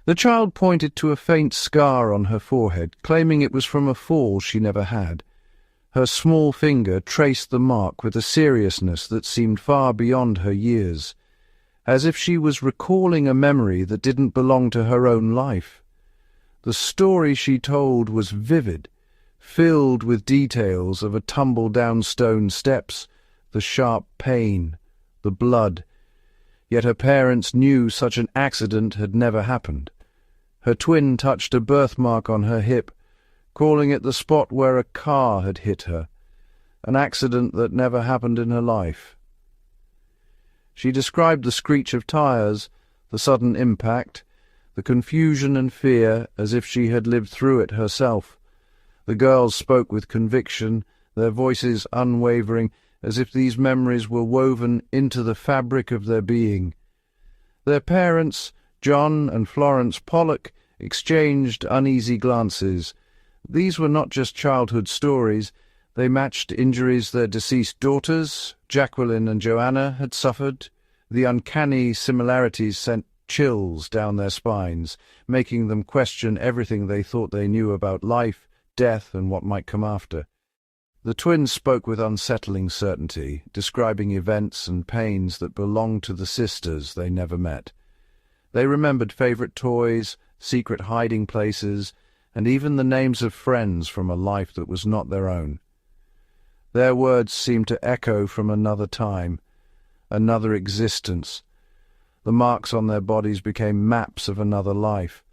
The child pointed to a faint scar on her forehead, claiming it was from a fall she never had. Her small finger traced the mark with a seriousness that seemed far beyond her years, as if she was recalling a memory that didn't belong to her own life. The story she told was vivid, filled with details of a tumble down stone steps, the sharp pain, the blood. Yet her parents knew such an accident had never happened. Her twin touched a birthmark on her hip, calling it the spot where a car had hit her, an accident that never happened in her life. She described the screech of tires, the sudden impact, the confusion and fear as if she had lived through it herself. The girls spoke with conviction, their voices unwavering, as if these memories were woven into the fabric of their being. Their parents, John and Florence Pollock, exchanged uneasy glances. These were not just childhood stories. They matched injuries their deceased daughters, Jacqueline and Joanna, had suffered. The uncanny similarities sent chills down their spines, making them question everything they thought they knew about life, death, and what might come after. The twins spoke with unsettling certainty, describing events and pains that belonged to the sisters they never met. They remembered favorite toys, secret hiding places, and even the names of friends from a life that was not their own. Their words seemed to echo from another time, another existence. The marks on their bodies became maps of another life,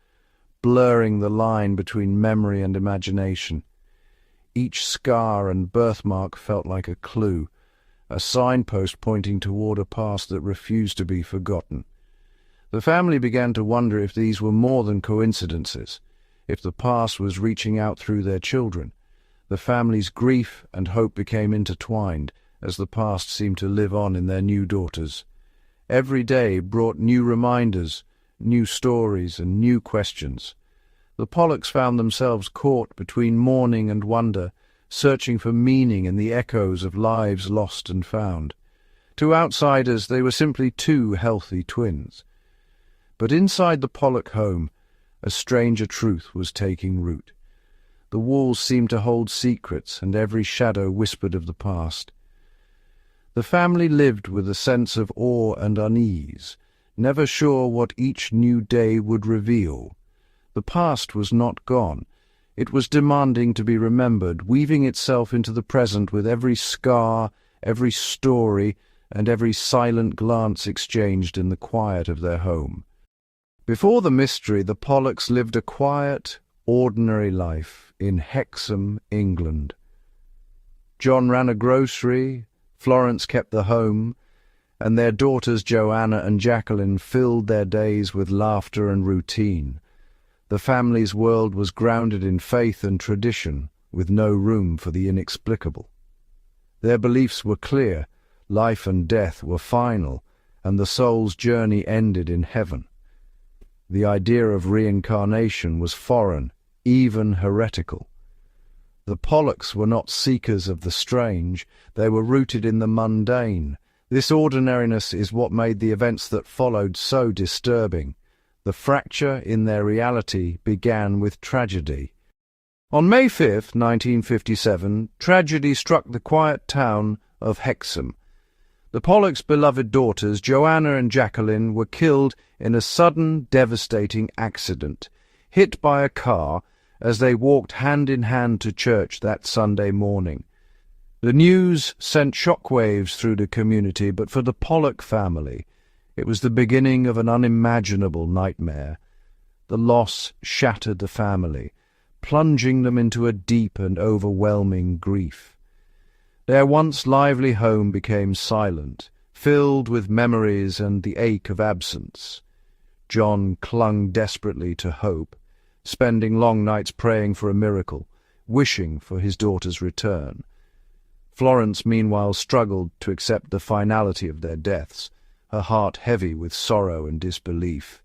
blurring the line between memory and imagination. Each scar and birthmark felt like a clue, a signpost pointing toward a past that refused to be forgotten. The family began to wonder if these were more than coincidences, if the past was reaching out through their children. The family's grief and hope became intertwined as the past seemed to live on in their new daughters. Every day brought new reminders, new stories, and new questions. The Pollocks found themselves caught between mourning and wonder, searching for meaning in the echoes of lives lost and found. To outsiders, they were simply two healthy twins. But inside the Pollock home, a stranger truth was taking root. The walls seemed to hold secrets, and every shadow whispered of the past. The family lived with a sense of awe and unease, never sure what each new day would reveal. The past was not gone. It was demanding to be remembered, weaving itself into the present with every scar, every story, and every silent glance exchanged in the quiet of their home. Before the mystery, the Pollocks lived a quiet, ordinary life in Hexham, England. John ran a grocery, Florence kept the home, and their daughters Joanna and Jacqueline filled their days with laughter and routine. The family's world was grounded in faith and tradition, with no room for the inexplicable. Their beliefs were clear, life and death were final, and the soul's journey ended in heaven. The idea of reincarnation was foreign, even heretical. The Pollocks were not seekers of the strange, they were rooted in the mundane. This ordinariness is what made the events that followed so disturbing. The fracture in their reality began with tragedy. On May 5, 1957, tragedy struck the quiet town of Hexham. The Pollocks' beloved daughters, Joanna and Jacqueline, were killed in a sudden, devastating accident, hit by a car as they walked hand in hand to church that Sunday morning. The news sent shockwaves through the community, but for the Pollock family, it was the beginning of an unimaginable nightmare. The loss shattered the family, plunging them into a deep and overwhelming grief. Their once lively home became silent, filled with memories and the ache of absence. John clung desperately to hope, spending long nights praying for a miracle, wishing for his daughter's return. Florence, meanwhile, struggled to accept the finality of their deaths, her heart heavy with sorrow and disbelief.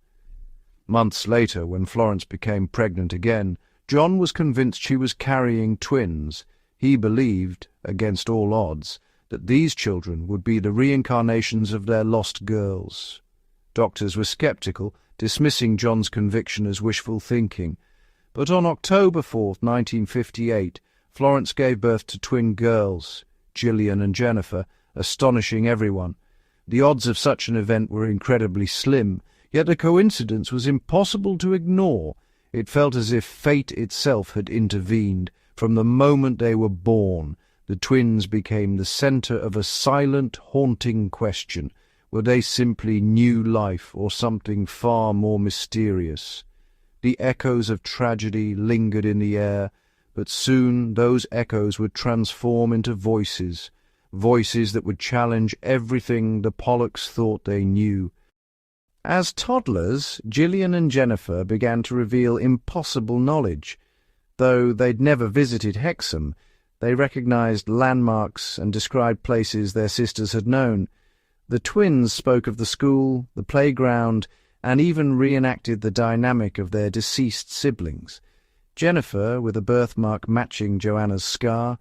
Months later, when Florence became pregnant again, John was convinced she was carrying twins. He believed, against all odds, that these children would be the reincarnations of their lost girls. Doctors were skeptical, dismissing John's conviction as wishful thinking. But on October 4th, 1958, Florence gave birth to twin girls, Gillian and Jennifer, astonishing everyone. The odds of such an event were incredibly slim, yet the coincidence was impossible to ignore. It felt as if fate itself had intervened. From the moment they were born, the twins became the center of a silent, haunting question. Were they simply new life or something far more mysterious? The echoes of tragedy lingered in the air, but soon those echoes would transform into voices, voices that would challenge everything the Pollocks thought they knew. As toddlers, Gillian and Jennifer began to reveal impossible knowledge. Though they'd never visited Hexham, they recognized landmarks and described places their sisters had known. The twins spoke of the school, the playground, and even reenacted the dynamic of their deceased siblings. Jennifer, with a birthmark matching Joanna's scar,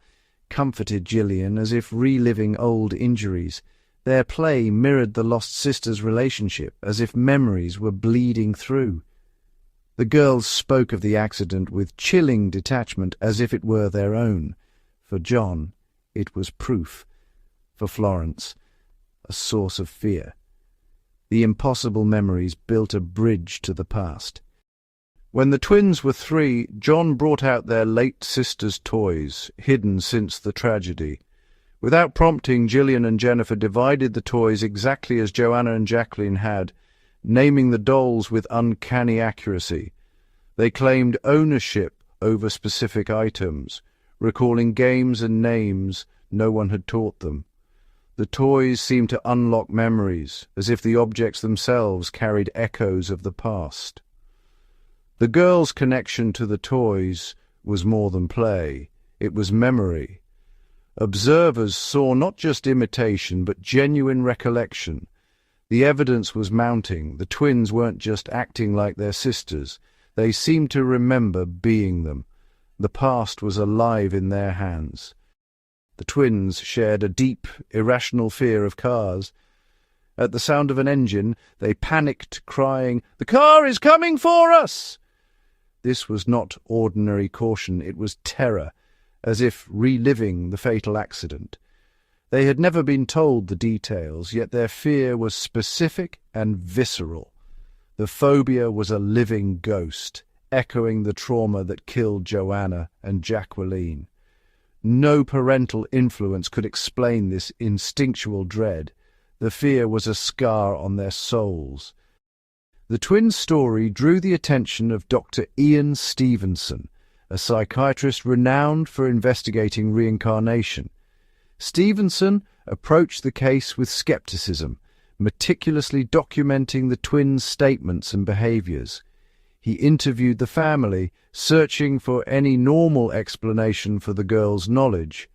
comforted Gillian as if reliving old injuries. Their play mirrored the lost sisters' relationship, as if memories were bleeding through. The girls spoke of the accident with chilling detachment, as if it were their own. For John, it was proof. For Florence, a source of fear. The impossible memories built a bridge to the past. When the twins were 3, John brought out their late sister's toys, hidden since the tragedy. Without prompting, Gillian and Jennifer divided the toys exactly as Joanna and Jacqueline had, naming the dolls with uncanny accuracy. They claimed ownership over specific items, recalling games and names no one had taught them. The toys seemed to unlock memories, as if the objects themselves carried echoes of the past. The girls' connection to the toys was more than play. It was memory. Observers saw not just imitation, but genuine recollection. The evidence was mounting. The twins weren't just acting like their sisters. They seemed to remember being them. The past was alive in their hands. The twins shared a deep, irrational fear of cars. At the sound of an engine, they panicked, crying, "The car is coming for us!" This was not ordinary caution, it was terror, as if reliving the fatal accident. They had never been told the details, yet their fear was specific and visceral. The phobia was a living ghost, echoing the trauma that killed Joanna and Jacqueline. No parental influence could explain this instinctual dread. The fear was a scar on their souls. The twins' story drew the attention of Dr. Ian Stevenson, a psychiatrist renowned for investigating reincarnation. Stevenson approached the case with skepticism, meticulously documenting the twins' statements and behaviors. He interviewed the family, searching for any normal explanation for the girls' knowledge.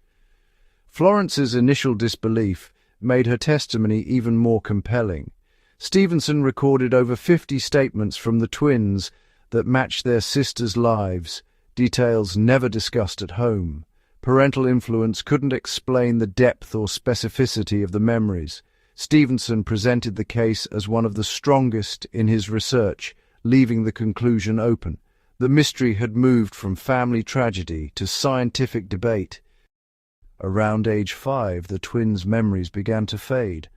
Florence's initial disbelief made her testimony even more compelling. Stevenson recorded over 50 statements from the twins that matched their sisters' lives, details never discussed at home. Parental influence couldn't explain the depth or specificity of the memories. Stevenson presented the case as one of the strongest in his research, leaving the conclusion open. The mystery had moved from family tragedy to scientific debate. Around age 5, the twins' memories began to fade.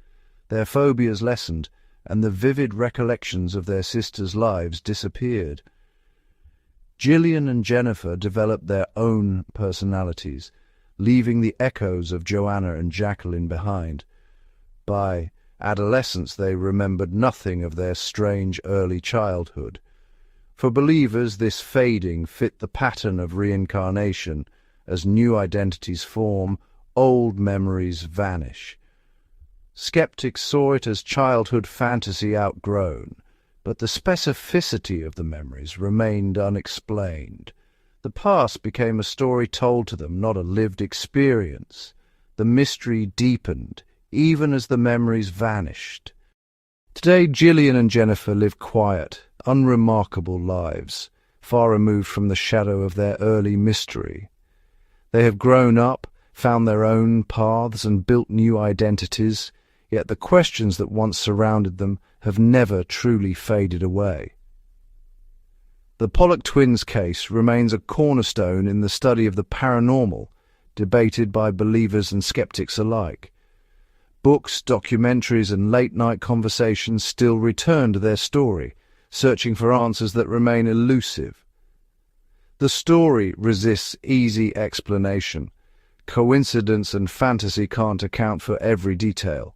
Their phobias lessened, and the vivid recollections of their sisters' lives disappeared. Gillian and Jennifer developed their own personalities, leaving the echoes of Joanna and Jacqueline behind. By adolescence, they remembered nothing of their strange early childhood. For believers, this fading fit the pattern of reincarnation. As new identities form, old memories vanish. Skeptics saw it as childhood fantasy outgrown, but the specificity of the memories remained unexplained. The past became a story told to them, not a lived experience. The mystery deepened, even as the memories vanished. Today, Gillian and Jennifer live quiet, unremarkable lives, far removed from the shadow of their early mystery. They have grown up, found their own paths, and built new identities, yet the questions that once surrounded them have never truly faded away. The Pollock twins case remains a cornerstone in the study of the paranormal, debated by believers and skeptics alike. Books, documentaries, and late-night conversations still return to their story, searching for answers that remain elusive. The story resists easy explanation. Coincidence and fantasy can't account for every detail.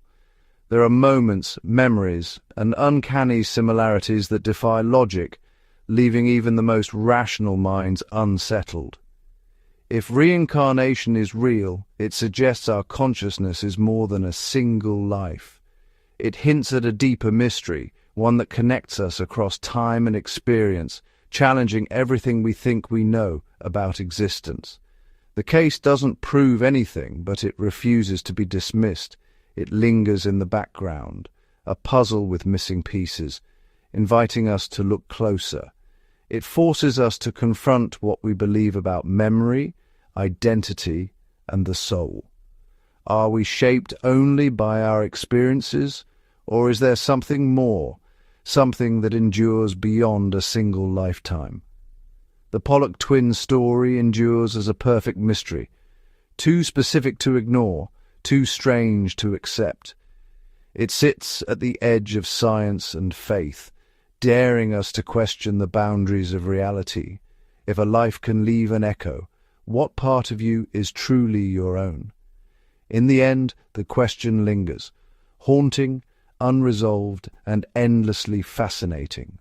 There are moments, memories, and uncanny similarities that defy logic, leaving even the most rational minds unsettled. If reincarnation is real, it suggests our consciousness is more than a single life. It hints at a deeper mystery, one that connects us across time and experience, challenging everything we think we know about existence. The case doesn't prove anything, but it refuses to be dismissed. It lingers in the background, a puzzle with missing pieces, inviting us to look closer. It forces us to confront what we believe about memory, identity, and the soul. Are we shaped only by our experiences, or is there something more, something that endures beyond a single lifetime? The Pollock twins story endures as a perfect mystery, too specific to ignore, too strange to accept. It sits at the edge of science and faith, daring us to question the boundaries of reality. If a life can leave an echo, what part of you is truly your own? In the end, the question lingers, haunting, unresolved, and endlessly fascinating.